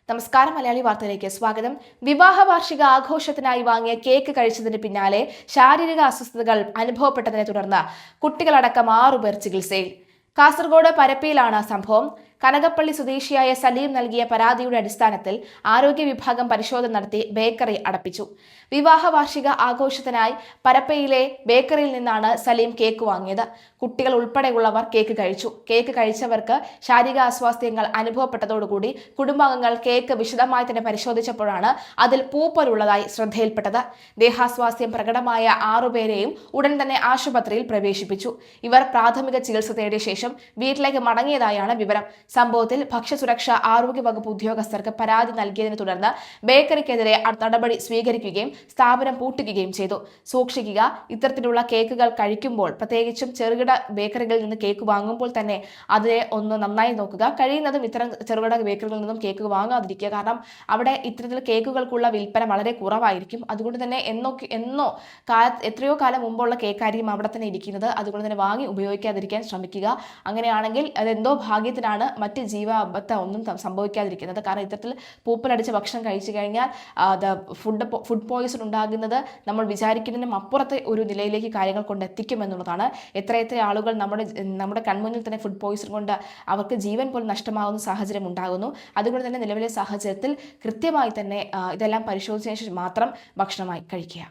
നമസ്കാരം. മലയാളി വാർത്തയിലേക്ക് സ്വാഗതം. വിവാഹ വാർഷിക ആഘോഷത്തിനായി വാങ്ങിയ കേക്ക് കഴിച്ചതിന് പിന്നാലെ ശാരീരിക അസ്വസ്ഥതകൾ അനുഭവപ്പെട്ടതിനെ തുടർന്ന് കുട്ടികളടക്കം 6 പേർ ചികിത്സയിൽ. കാസർഗോഡ് പരപ്പിയിലാണ് സംഭവം. കനകപ്പള്ളി സ്വദേശിയായ സലീം നൽകിയ പരാതിയുടെ അടിസ്ഥാനത്തിൽ ആരോഗ്യ വിഭാഗം പരിശോധന നടത്തി ബേക്കറി അടപ്പിച്ചു. വിവാഹ വാർഷിക ആഘോഷത്തിനായി പരപ്പയിലെ ബേക്കറിയിൽ നിന്നാണ് സലീം കേക്ക് വാങ്ങിയത്. കുട്ടികൾ ഉൾപ്പെടെയുള്ളവർ കേക്ക് കഴിച്ചു. കേക്ക് കഴിച്ചവർക്ക് ശാരീരിക അസ്വാസ്ഥ്യങ്ങൾ അനുഭവപ്പെട്ടതോടുകൂടി കുടുംബാംഗങ്ങൾ കേക്ക് വിശദമായി തന്നെ പരിശോധിച്ചപ്പോഴാണ് അതിൽ പൂപ്പലുള്ളതായി ശ്രദ്ധയിൽപ്പെട്ടത്. ദേഹാസ്വാസ്ഥ്യം പ്രകടമായ 6 പേരെയും ഉടൻ തന്നെ ആശുപത്രിയിൽ പ്രവേശിപ്പിച്ചു. ഇവർ പ്രാഥമിക ചികിത്സ തേടിയ ശേഷം വീട്ടിലേക്ക് മടങ്ങിയതായാണ് വിവരം. സംഭവത്തിൽ ഭക്ഷ്യസുരക്ഷാ ആരോഗ്യ വകുപ്പ് ഉദ്യോഗസ്ഥർക്ക് പരാതി നൽകിയതിനെ തുടർന്ന് ബേക്കറിക്കെതിരെ നടപടി സ്വീകരിക്കുകയും സ്ഥാപനം പൂട്ടുകയും ചെയ്തു. സൂക്ഷിക്കുക, ഇത്തരത്തിലുള്ള കേക്കുകൾ കഴിക്കുമ്പോൾ, പ്രത്യേകിച്ചും ചെറുകിട ബേക്കറികളിൽ നിന്ന് കേക്ക് വാങ്ങുമ്പോൾ തന്നെ അതിനെ ഒന്ന് നന്നായി നോക്കുക. കഴിയുന്നതും ഇത്തരം ചെറുകിട ബേക്കറികളിൽ നിന്നും കേക്ക് വാങ്ങാതിരിക്കുക. കാരണം അവിടെ ഇത്തരത്തിൽ കേക്കുകൾക്കുള്ള വിൽപ്പന വളരെ കുറവായിരിക്കും. അതുകൊണ്ട് തന്നെ എത്രയോ കാലം മുമ്പുള്ള കേക്കായിരിക്കും അവിടെ തന്നെ ഇരിക്കുന്നത്. അതുകൊണ്ട് തന്നെ വാങ്ങി ഉപയോഗിക്കാതിരിക്കാൻ ശ്രമിക്കുക. അങ്ങനെയാണെങ്കിൽ അതെന്തോ ഭാഗ്യത്തിനാണ് മറ്റ് ജീവാപത്ത് ഒന്നും സംഭവിക്കാതിരിക്കുന്നത്. കാരണം ഇത്തരത്തിൽ പൂപ്പലടിച്ച ഭക്ഷണം കഴിച്ചു കഴിഞ്ഞാൽ ഫുഡ് പോയിസൺ ഉണ്ടാകുന്നത് നമ്മൾ വിചാരിക്കുന്നതിനും അപ്പുറത്തെ ഒരു നിലയിലേക്ക് കാര്യങ്ങൾ കൊണ്ടെത്തിക്കുമെന്നുള്ളതാണ്. എത്രയെത്ര ആളുകൾ നമ്മുടെ കൺമുന്നിൽ തന്നെ ഫുഡ് പോയിസൺ കൊണ്ട് അവർക്ക് ജീവൻ പോലും നഷ്ടമാകുന്ന സാഹചര്യം ഉണ്ടാകുന്നു. അതുകൊണ്ട് തന്നെ നിലവിലെ സാഹചര്യത്തിൽ കൃത്യമായി തന്നെ ഇതെല്ലാം പരിശോധിച്ചതിന് ശേഷം മാത്രം ഭക്ഷണമായി കഴിക്കുക.